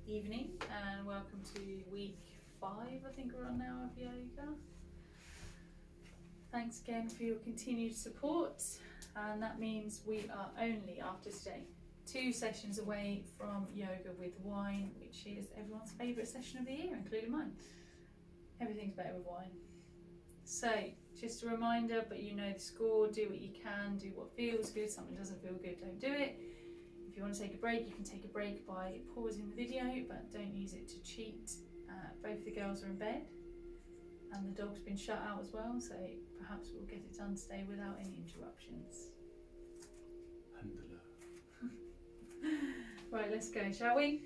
Evening and welcome to week 5, I think we're on now, of yoga. Thanks again for your continued support, and that means we are only, after today, 2 sessions away from yoga with wine, which is everyone's favourite session of the year, including mine. Everything's better with wine. So, just a reminder, but you know the score, do what you can, do what feels good. Something doesn't feel good, don't do it. If you want to take a break, you can take a break by pausing the video, but don't use it to cheat. Both the girls are in bed and the dog's been shut out as well, so perhaps we'll get it done today without any interruptions. Right, let's go, shall we?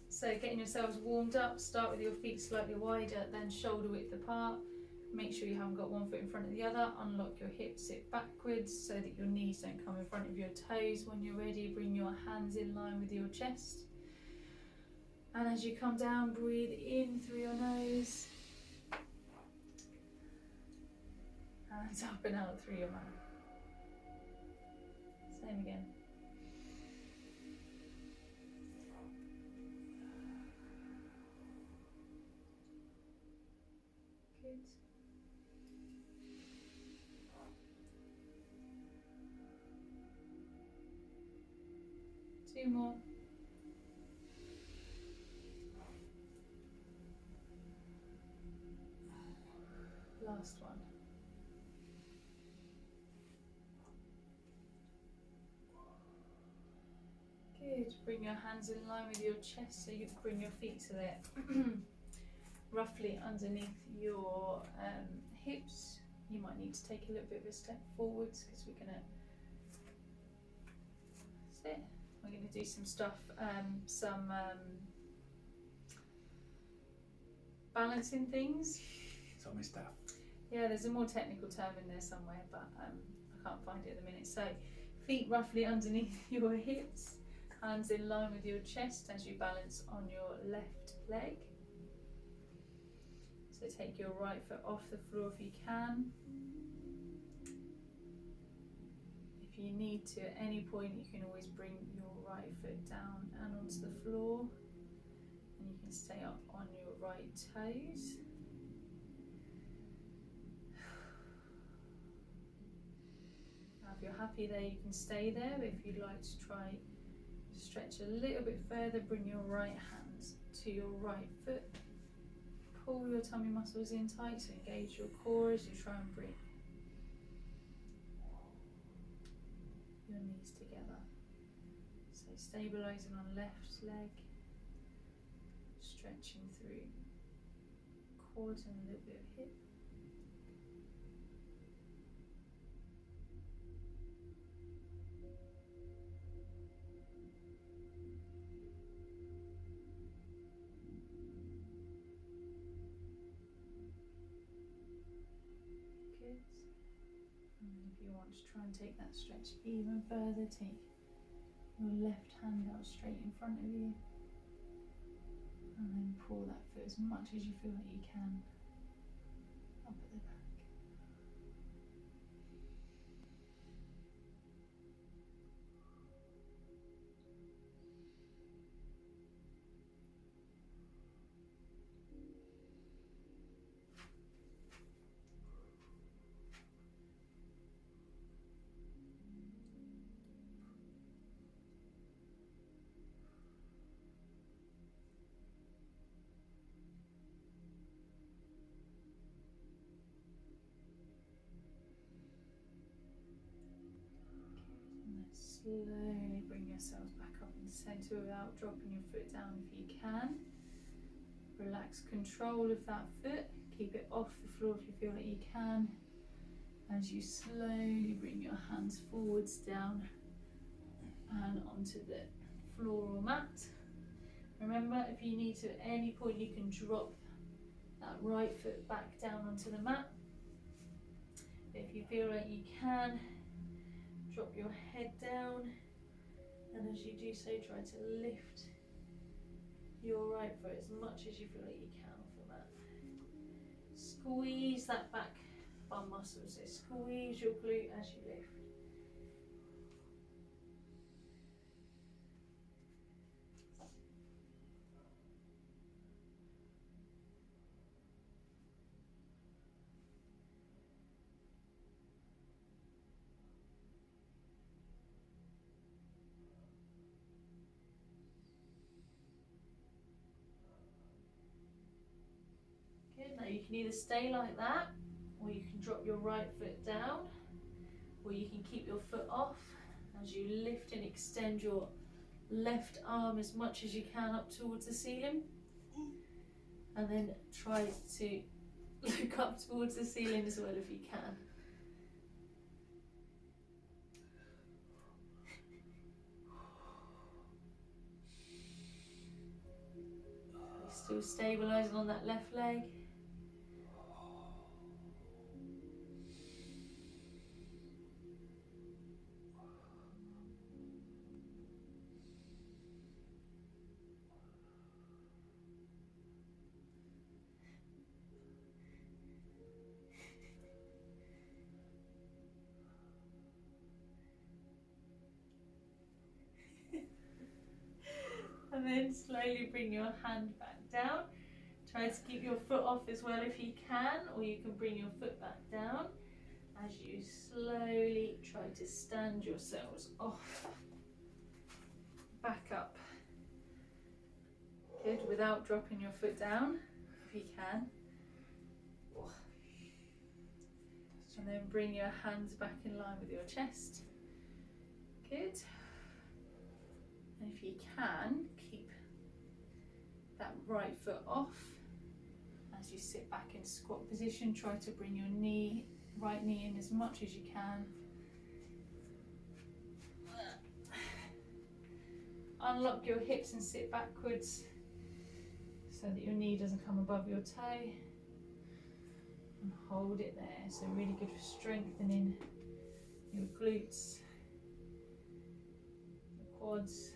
So getting yourselves warmed up, start with your feet slightly wider, then shoulder width apart. Make sure you haven't got one foot in front of the other. Unlock your hips, sit backwards so that your knees don't come in front of your toes. When you're ready, bring your hands in line with your chest. And as you come down, breathe in through your nose. And up and out through your mouth. Same again. Good. 2 more. Last one. Good. Bring your hands in line with your chest, so you can bring your feet so they're roughly underneath your hips. You might need to take a little bit of a step forwards because we're gonna sit. We're going to do some stuff, balancing things. It's on my staff. Yeah, there's a more technical term in there somewhere, but I can't find it at the minute. So, feet roughly underneath your hips, hands in line with your chest as you balance on your left leg. So take your right foot off the floor if you can. If you need to at any point, you can always bring your right foot down and onto the floor, and you can stay up on your right toes. Now if you're happy there, you can stay there. If you'd like to try to stretch a little bit further, bring your right hands to your right foot. Pull your tummy muscles in tight, so engage your core as you try and bring your knees together. So stabilising on left leg, stretching through quads and a little bit of hip. Good. And if you want to try and take that stretch even further, take your left hand out straight in front of you, and then pull that foot as much as you feel that you can up at the back. Slowly bring yourselves back up into centre without dropping your foot down if you can. Relax control of that foot. Keep it off the floor if you feel that you can. As you slowly bring your hands forwards down and onto the floor or mat. Remember, if you need to at any point, you can drop that right foot back down onto the mat. If you feel like you can, drop your head down, and as you do so, try to lift your right foot as much as you feel like you can off the mat. Squeeze that back bum muscle, so squeeze your glute as you lift. can either stay like that, or you can drop your right foot down, or you can keep your foot off as you lift and extend your left arm as much as you can up towards the ceiling, and then try to look up towards the ceiling as well if you can. Still stabilising on that left leg. And then slowly bring your hand back down. Try to keep your foot off as well if you can, or you can bring your foot back down as you slowly try to stand yourselves off. Back up. Good, without dropping your foot down, if you can. And then bring your hands back in line with your chest. Good. And if you can, keep that right foot off. As you sit back in squat position, try to bring your right knee in as much as you can. Unlock your hips and sit backwards so that your knee doesn't come above your toe. And hold it there. So really good for strengthening your glutes, the quads.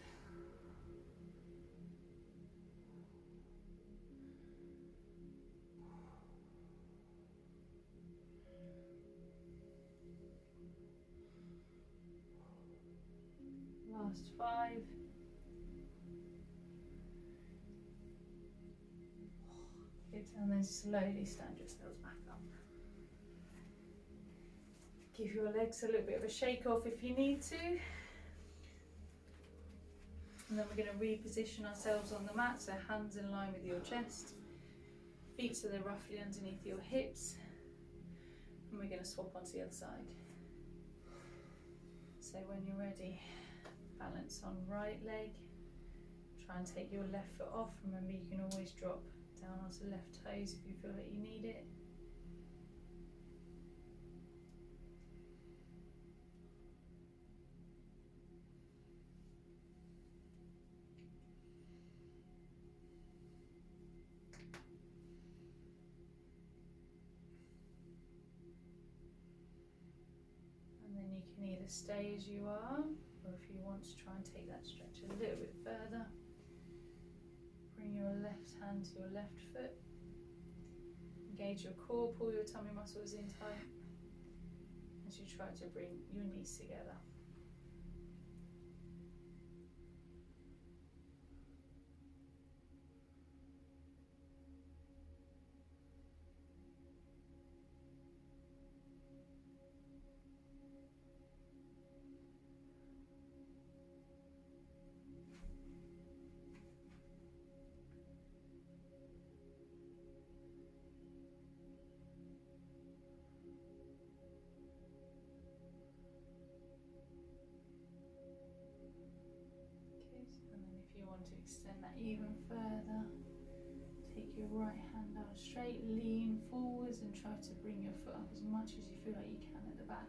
Last 5. Good, and then slowly stand yourselves back up. Give your legs a little bit of a shake off if you need to. And then we're going to reposition ourselves on the mat, so hands in line with your chest, feet so they're roughly underneath your hips, and we're going to swap onto the other side. So when you're ready, balance on right leg, try and take your left foot off. Remember, you can always drop down onto left toes if you feel like you need it. And then you can either stay as you are, or if you want to try and take that stretch a little bit further, bring your left hand to your left foot, engage your core, pull your tummy muscles in tight as you try to bring your knees together. To extend that even further, take your right hand out straight, lean forwards and try to bring your foot up as much as you feel like you can at the back.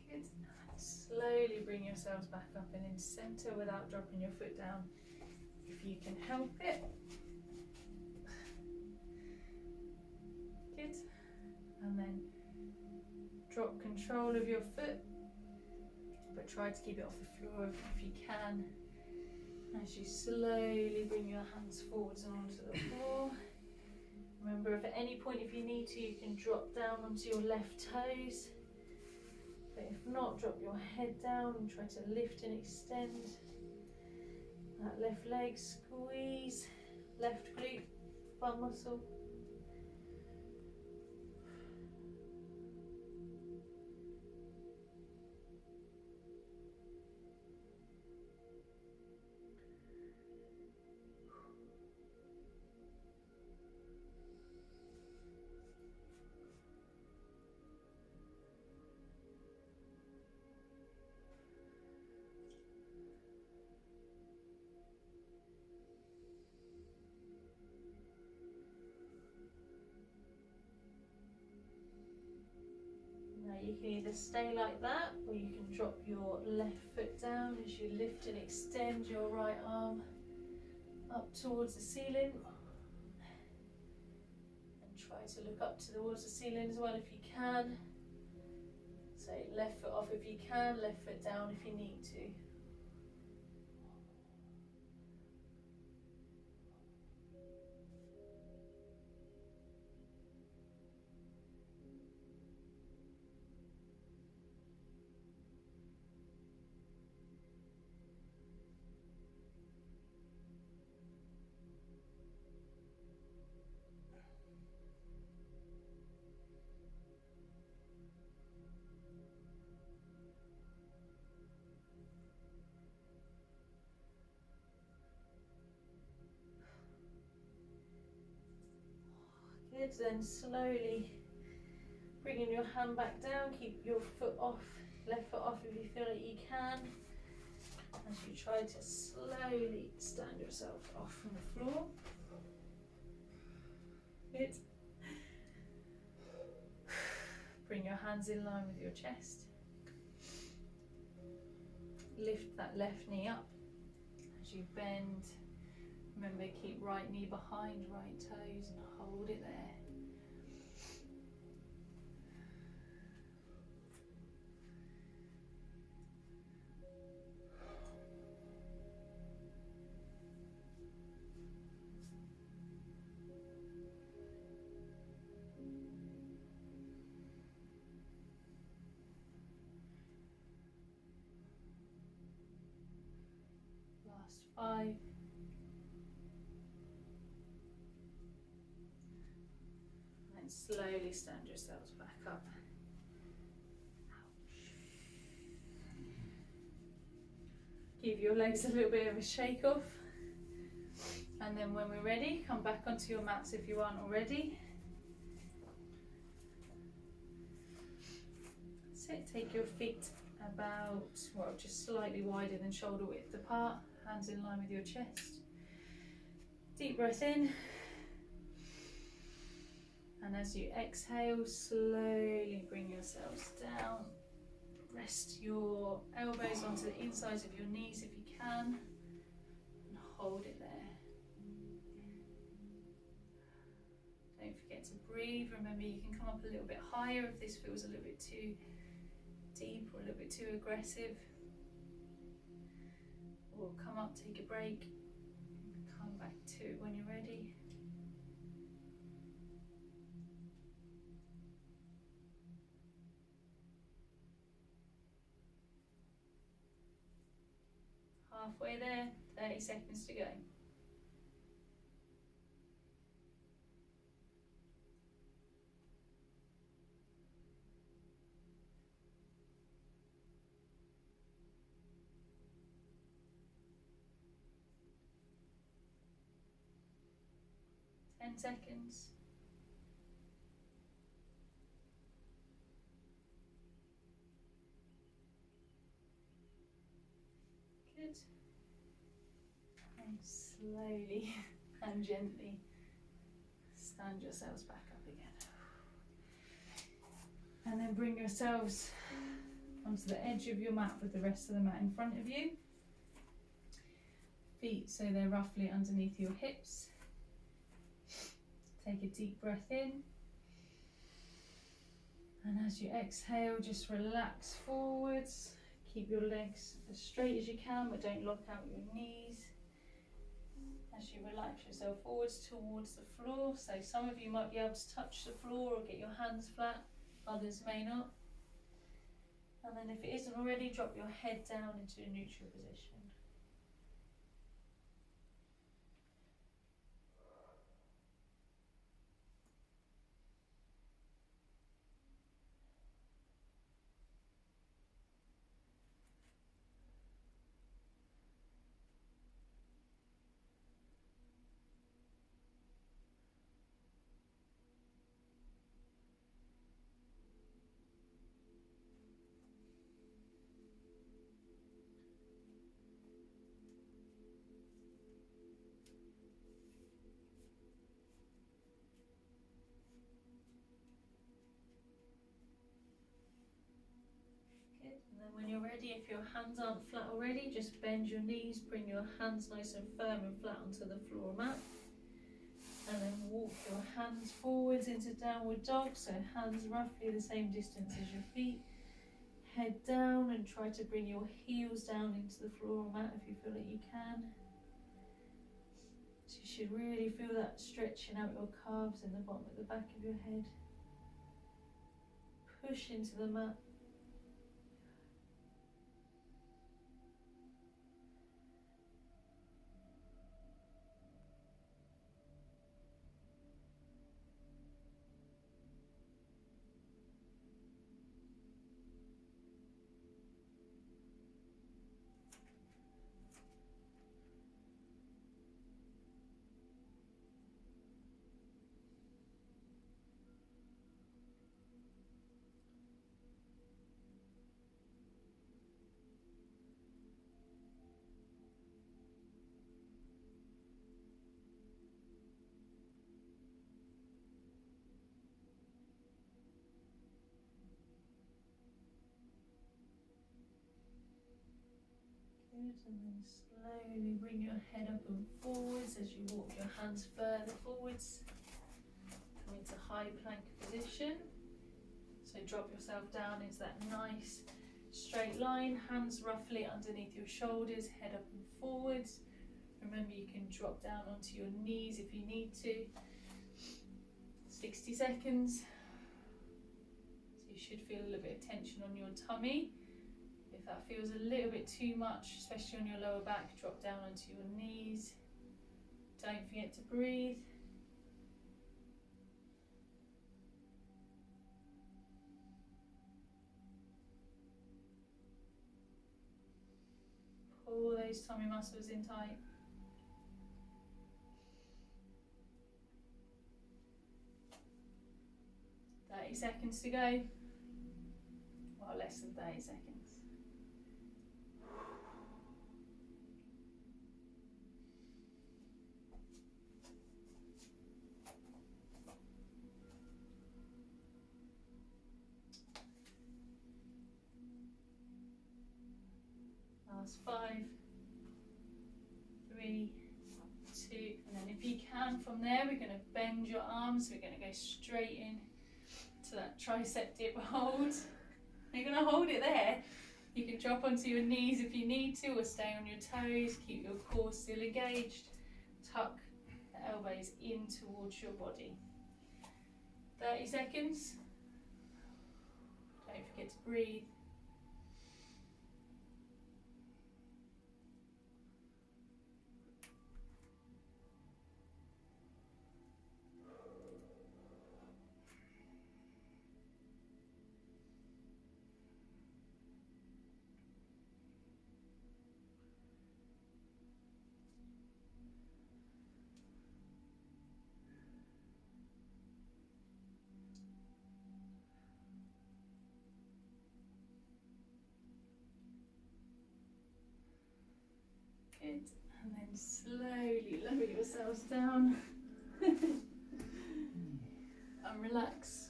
Good. Slowly bring yourselves back up and in center without dropping your foot down if you can help it. Good. And then drop control of your foot, but try to keep it off the floor if you can. As you slowly bring your hands forwards and onto the floor. Remember, if at any point if you need to, you can drop down onto your left toes. But if not, drop your head down and try to lift and extend. That left leg, squeeze, left glute, bum muscle. You can either stay like that, or you can drop your left foot down as you lift and extend your right arm up towards the ceiling. And try to look up towards the ceiling as well if you can. So left foot off if you can, left foot down if you need to. Good, then slowly bringing your hand back down, keep your foot off, left foot off if you feel like you can. As you try to slowly stand yourself off from the floor. Good. Bring your hands in line with your chest. Lift that left knee up as you bend. Remember, keep right knee behind right toes and hold it there. Last 5. And slowly stand yourselves back up. Ouch. Give your legs a little bit of a shake off. And then when we're ready, come back onto your mats if you aren't already. Sit, take your feet about, well, just slightly wider than shoulder width apart, hands in line with your chest. Deep breath in. And as you exhale, slowly bring yourselves down. Rest your elbows onto the insides of your knees if you can, and hold it there. Don't forget to breathe. Remember, you can come up a little bit higher if this feels a little bit too deep or a little bit too aggressive. Or come up, take a break, come back to it when you're ready. Halfway there, 30 seconds to go. Seconds. Good. And slowly and gently stand yourselves back up again. And then bring yourselves onto the edge of your mat with the rest of the mat in front of you. Feet so they're roughly underneath your hips. Take a deep breath in And as you exhale, just relax forwards. Keep your legs as straight as you can, but don't lock out your knees. As you relax yourself forwards towards the floor. So some of you might be able to touch the floor or get your hands flat, others may not. And then if it isn't already, drop your head down into a neutral position. And then when you're ready, if your hands aren't flat already, just bend your knees, bring your hands nice and firm and flat onto the floor mat. And then walk your hands forwards into downward dog, so hands roughly the same distance as your feet. Head down and try to bring your heels down into the floor mat if you feel that you can. So you should really feel that stretching out your calves in the bottom of the back of your head. Push into the mat. Good, and then slowly bring your head up and forwards as you walk your hands further forwards. Come into high plank position. So drop yourself down into that nice straight line, hands roughly underneath your shoulders, head up and forwards. Remember, you can drop down onto your knees if you need to. 60 seconds. So you should feel a little bit of tension on your tummy. If that feels a little bit too much, especially on your lower back, drop down onto your knees. Don't forget to breathe. Pull those tummy muscles in tight. Seconds to go. Well, less than 30 seconds. Last 5, 3, 2, and then if you can from there, we're going to bend your arms. We're going to go straight in to that tricep dip hold. You're going to hold it there. You can drop onto your knees if you need to, or stay on your toes. Keep your core still engaged. Tuck the elbows in towards your body. 30 seconds. Don't forget to breathe. Good, and then slowly lower yourselves down and relax.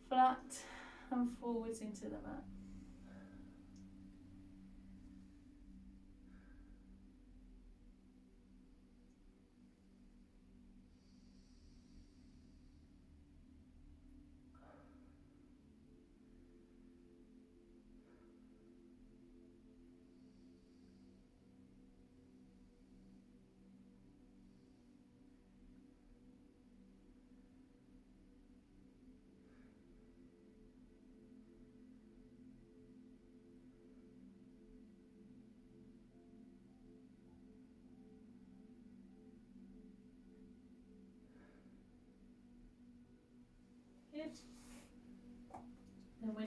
Flat and forwards into the mat.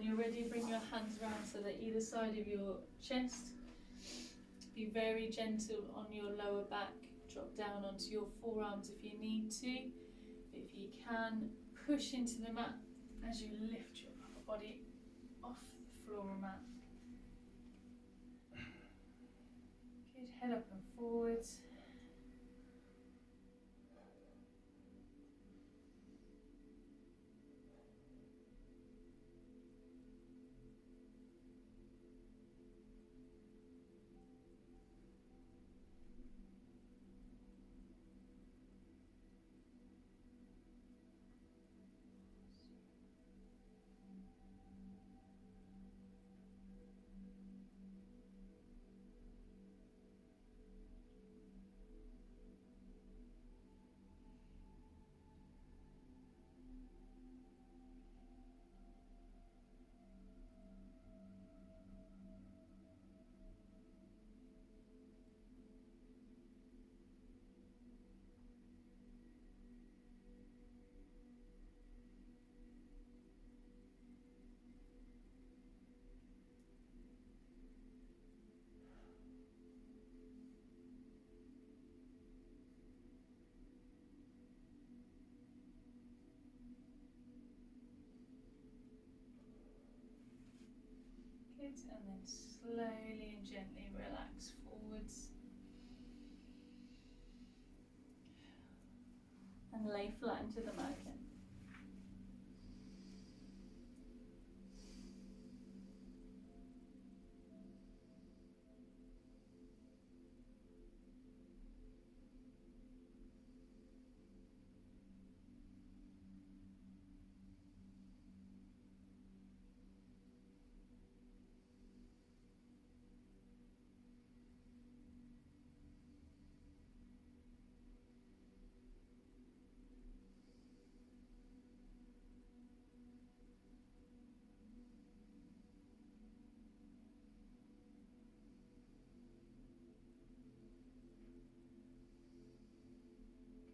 you're ready, bring your hands around so they're either side of your chest. Be very gentle on your lower back. Drop down onto your forearms if you need to. If you can, push into the mat as you lift your upper body off the floor mat. Good, head up and forwards. Good, and then slowly and gently relax forwards. And lay flat into the mat again.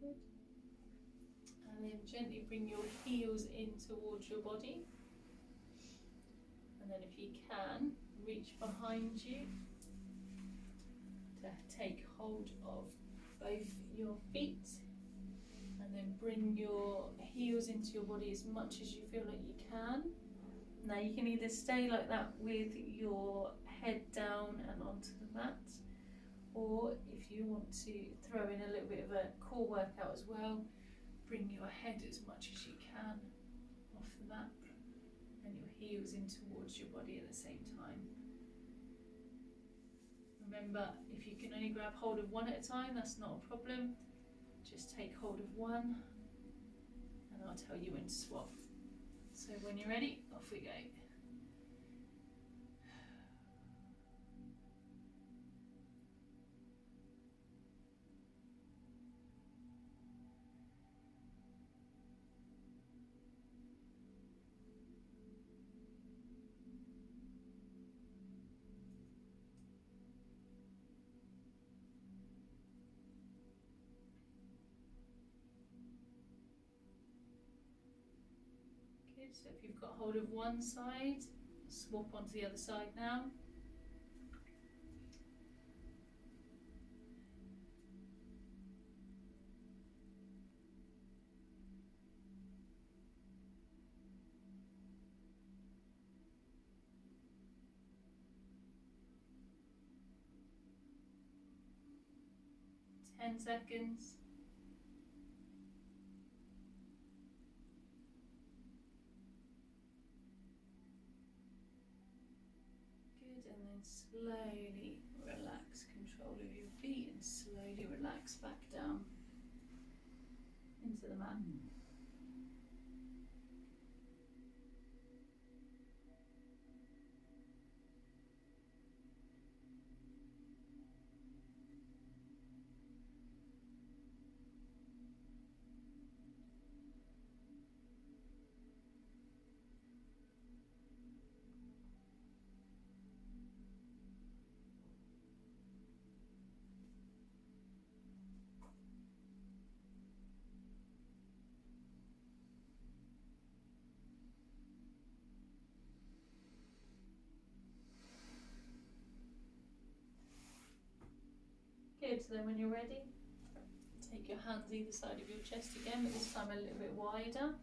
Good. And then gently bring your heels in towards your body. And then if you can, reach behind you to take hold of both your feet. And then bring your heels into your body as much as you feel like you can. Now you can either stay like that with your head down and onto the mat, or if you want to throw in a little bit of a core workout as well, bring your head as much as you can off the mat and your heels in towards your body at the same time. Remember, if you can only grab hold of one at a time, that's not a problem. Just take hold of one and I'll tell you when to swap. So when you're ready, off we go. So if you've got hold of one side, swap onto the other side now. Ten seconds. And then slowly relax control of your feet and slowly relax back down into the mat. Good, so then when you're ready, take your hands either side of your chest again, but this time a little bit wider.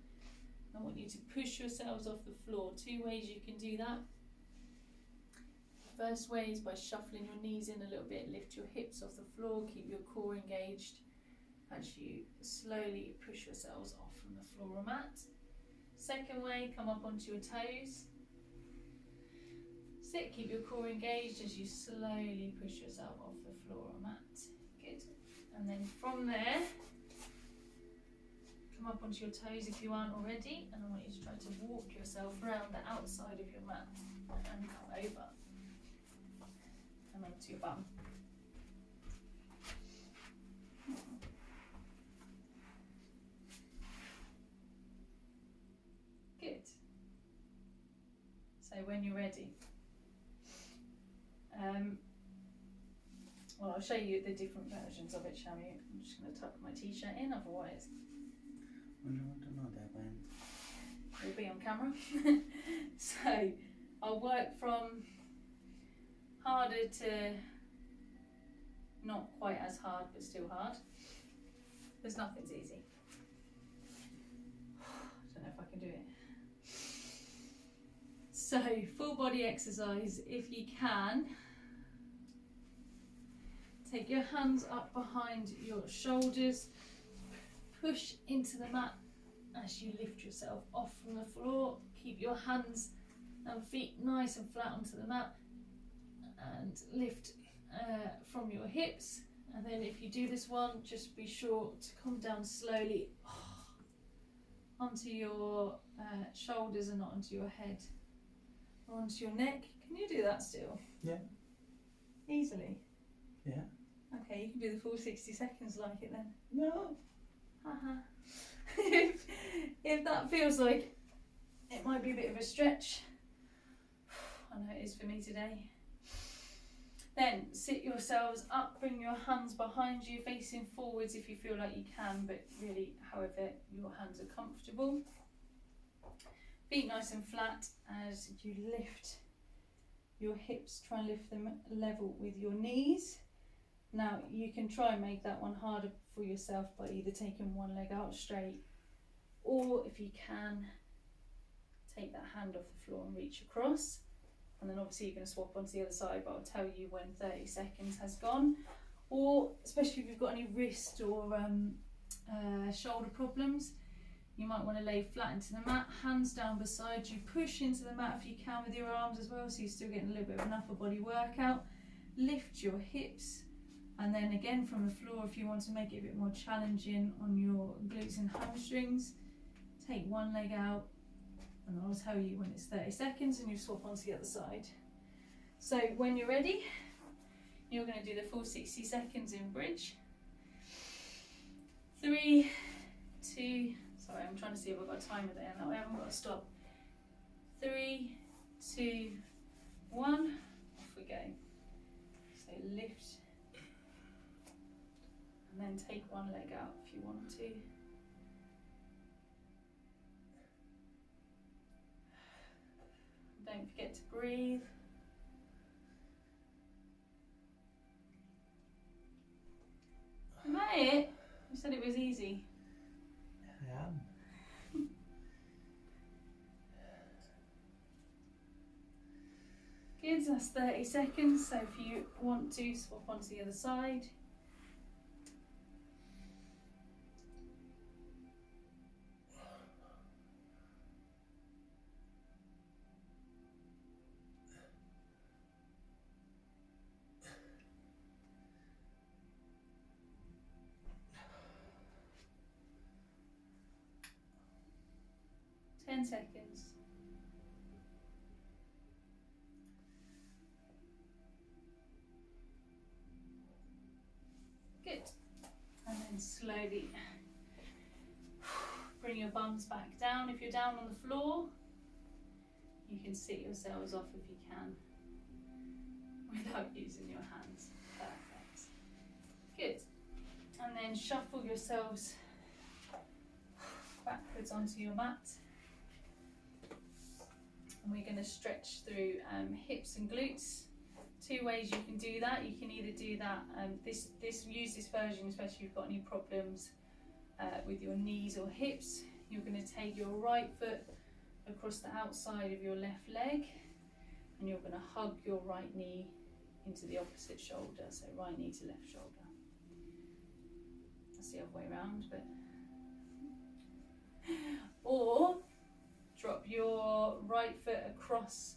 I want you to push yourselves off the floor. 2 ways you can do that. The first way is by shuffling your knees in a little bit, lift your hips off the floor, keep your core engaged as you slowly push yourselves off from the floor or mat. Second way, come up onto your toes. Sit, keep your core engaged as you slowly push yourself off the floor or mat. Good. And then from there, come up onto your toes if you aren't already, and I want you to try to walk yourself around the outside of your mat and come over and onto your bum. Good. So when you're ready, well, I'll show you the different versions of it, shall we? I'm just going to tuck my t-shirt in, otherwise I want to know that one. it'll be on camera. So I'll work from harder to not quite as hard, but still hard. There's nothing's easy. I don't know if I can do it. So full body exercise, if you can. Take your hands up behind your shoulders, push into the mat as you lift yourself off from the floor. Keep your hands and feet nice and flat onto the mat and lift from your hips. And then if you do this one, just be sure to come down slowly onto your shoulders and not onto your head or onto your neck. Can you do that still? Yeah. Easily? Yeah. Okay, you can do the full 60 seconds like it then. No. Haha. If that feels like it might be a bit of a stretch, I know it is for me today. Then sit yourselves up, bring your hands behind you, facing forwards if you feel like you can, but really however your hands are comfortable. Feet nice and flat as you lift your hips, try and lift them level with your knees. Now you can try and make that one harder for yourself by either taking one leg out straight, or if you can, take that hand off the floor and reach across. And then obviously you're going to swap onto the other side, but I'll tell you when 30 seconds has gone. Or especially if you've got any wrist or shoulder problems, you might want to lay flat into the mat, hands down beside you, push into the mat if you can with your arms as well, so you're still getting a little bit of an upper body workout. Lift your hips, and then again from the floor, if you want to make it a bit more challenging on your glutes and hamstrings, take one leg out, and I'll tell you when it's 30 seconds and you swap onto the other side. So when you're ready, you're going to do the full 60 seconds in bridge. 3, 2, sorry, I'm trying to see if I've got a timer there, and that way I haven't got to stop. 3, 2, 1, off we go. So lift, and then take one leg out if you want to. Don't forget to breathe. Is that it? You said it was easy. I am. Good, that's 30 seconds. So if you want to, swap onto the other side. Seconds. Good. And then slowly bring your bums back down. If you're down on the floor, you can sit yourselves off if you can without using your hands. Perfect. Good. And then shuffle yourselves backwards onto your mat. And we're going to stretch through hips and glutes two ways you can do that. You can either do that, use this version, especially if you've got any problems with your knees or hips. You're going to take your right foot across the outside of your left leg, and you're going to hug your right knee into the opposite shoulder, so right knee to left shoulder. That's the other way around, but or drop your right foot across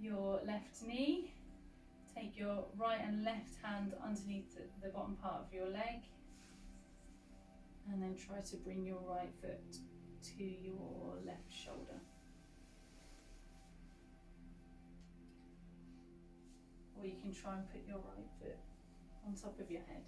your left knee, take your right and left hand underneath the bottom part of your leg, and then try to bring your right foot to your left shoulder. Or you can try and put your right foot on top of your head.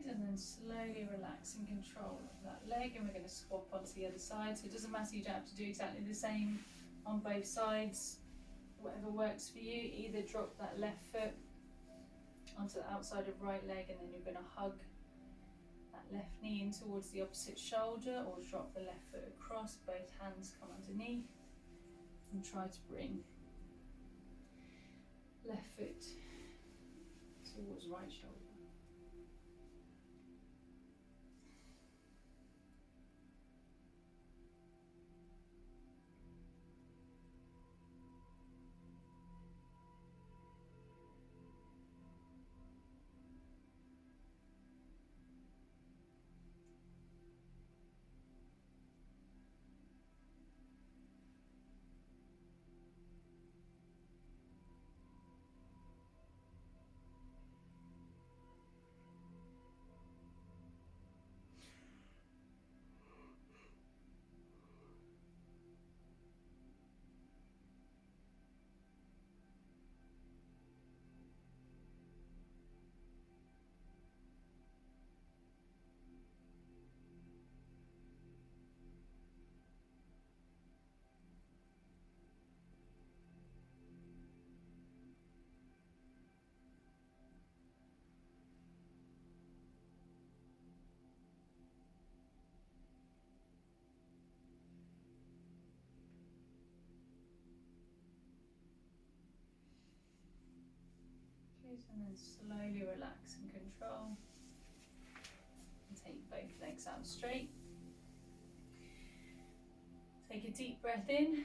And then slowly relax and control that leg, and we're going to swap onto the other side. So it doesn't matter, you don't have to do exactly the same on both sides. Whatever works for you. Either drop that left foot onto the outside of right leg, and then you're going to hug that left knee in towards the opposite shoulder, or drop the left foot across, both hands come underneath, and try to bring left foot towards right shoulder. And then slowly relax and control. And take both legs out straight. Take a deep breath in.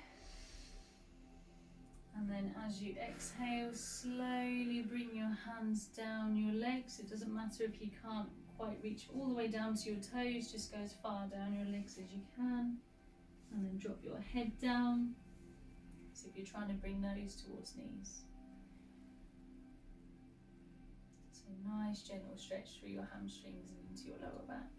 And then as you exhale, slowly bring your hands down your legs. It doesn't matter if you can't quite reach all the way down to your toes, just go as far down your legs as you can. And then drop your head down. So if you're trying to bring nose towards knees. Nice gentle stretch through your hamstrings and into your lower back.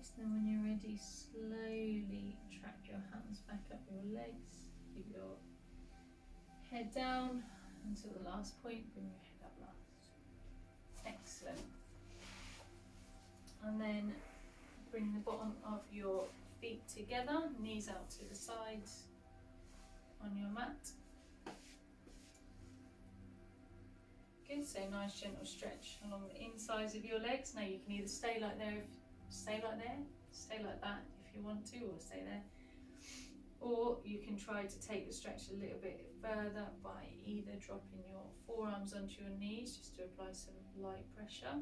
legs. Then when you're ready, slowly track your hands back up your legs. Keep your head down until the last point. Bring your head up last. Excellent. And then bring the bottom of your feet together, knees out to the sides on your mat. Good, so nice gentle stretch along the insides of your legs. Now you can either stay like there, stay like that if you want to, or stay there. Or you can try to take the stretch a little bit further by either dropping your forearms onto your knees just to apply some light pressure,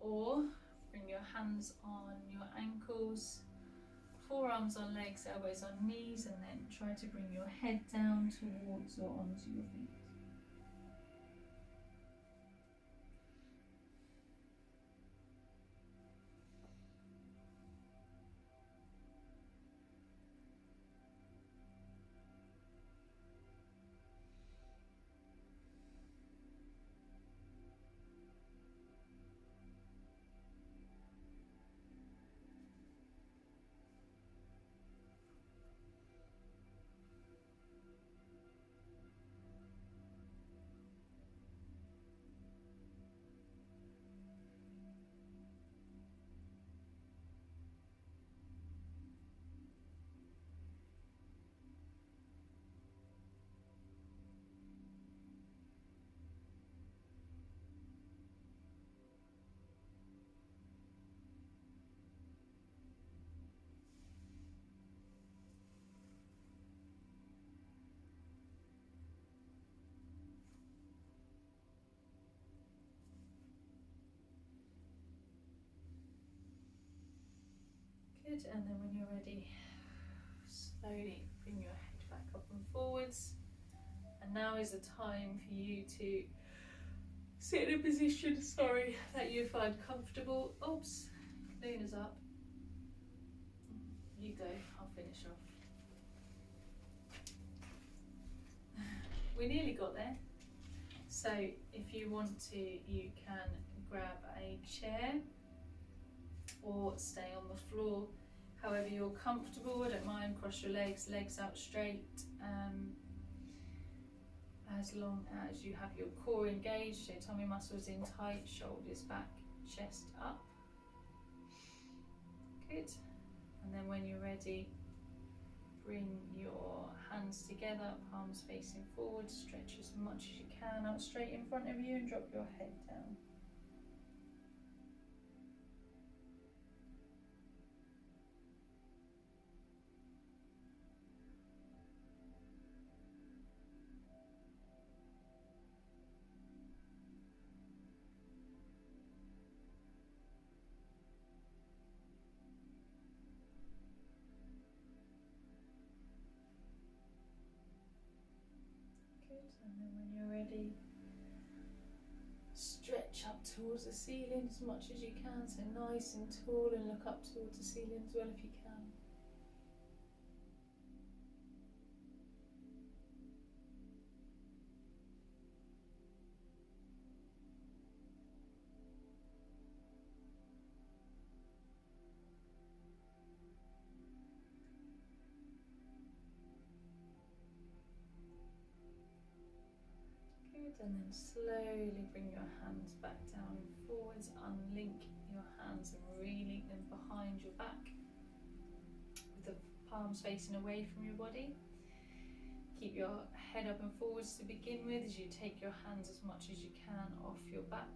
or bring your hands on your ankles, forearms on legs, elbows on knees, and then try to bring your head down towards or onto your feet. Good, and then when you're ready, slowly bring your head back up and forwards. And now is the time for you to sit in a position, that you find comfortable. Oops, Luna's up. You go, I'll finish off. We nearly got there. So if you want to, you can grab a chair or stay on the floor, however you're comfortable. I don't mind. Cross your legs, legs out straight, as long as you have your core engaged, so tummy muscles in tight, shoulders back, chest up. Good. And then when you're ready, bring your hands together, palms facing forward, stretch as much as you can out straight in front of you, and drop your head down. And then when you're ready, stretch up towards the ceiling as much as you can, so nice and tall, and look up towards the ceiling as well if you can. And then slowly bring your hands back down and forwards, unlink your hands and relink them behind your back with the palms facing away from your body. Keep your head up and forwards to begin with as you take your hands as much as you can off your back.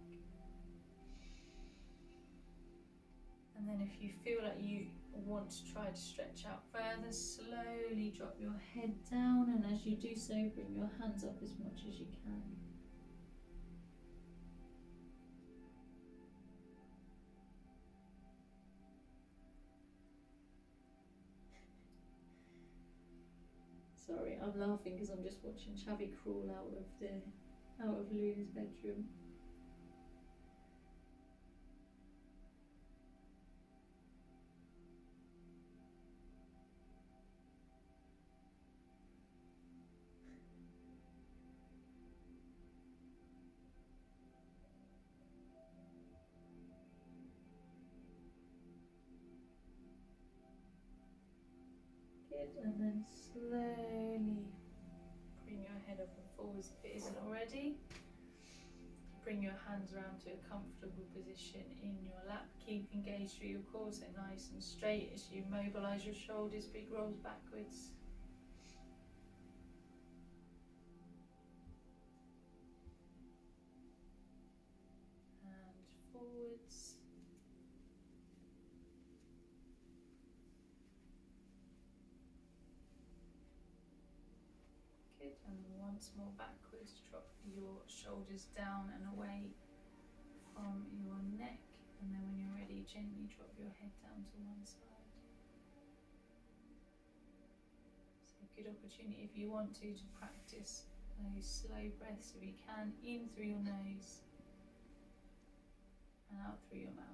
And then if you feel like you want to try to stretch out further, slowly drop your head down, and as you do so, bring your hands up as much as you can. Sorry, I'm laughing because I'm just watching Chavi crawl out of Luna's bedroom. Good, and then slowly bring your head up and forwards if it isn't already. Bring your hands around to a comfortable position in your lap. Keep engaged through your core, so nice and straight as you mobilise your shoulders, big rolls backwards. And forwards. Good, and then once more backwards, drop your shoulders down and away from your neck, and then when you're ready, gently drop your head down to one side. So good opportunity if you want to practice those slow breaths if you can, in through your nose and out through your mouth.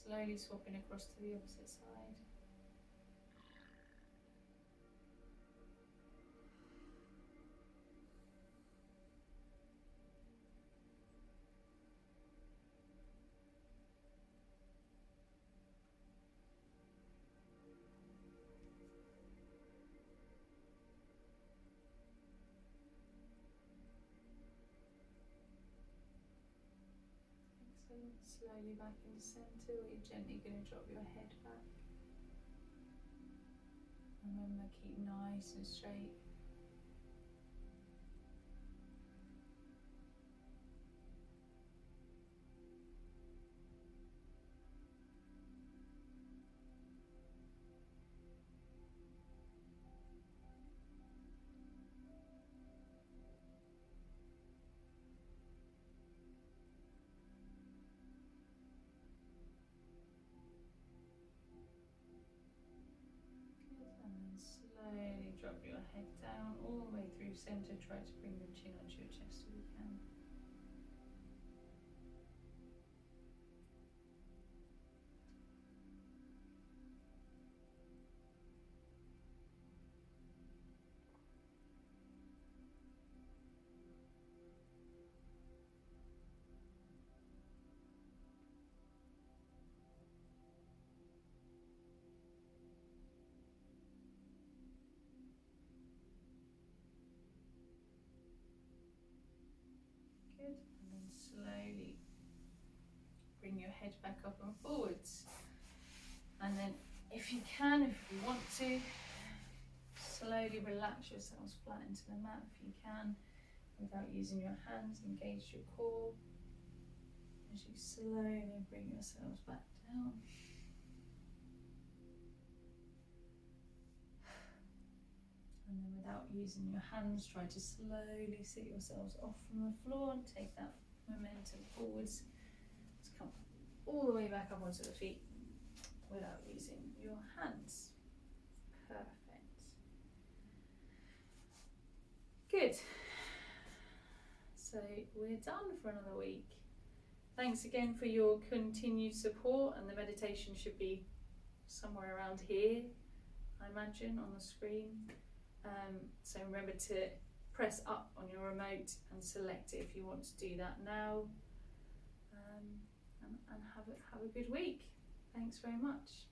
Slowly swapping across to the opposite side. Excellent. Slowly back into centre, where you're gently going to drop your head back. Remember, keep nice and straight. Slowly drop your head down all the way through centre. Try to bring your chin onto your chest if you can. Good, and then slowly bring your head back up and forwards. And then if you can, if you want to, slowly relax yourselves flat into the mat if you can, without using your hands. Engage your core as you slowly bring yourselves back down. And then without using your hands, try to slowly sit yourselves off from the floor and take that momentum forwards. Let's come all the way back up onto the feet without using your hands. Perfect. Good. So we're done for another week. Thanks again for your continued support, and the meditation should be somewhere around here, I imagine, on the screen. So remember to press up on your remote and select it if you want to do that now, and have a good week. Thanks very much.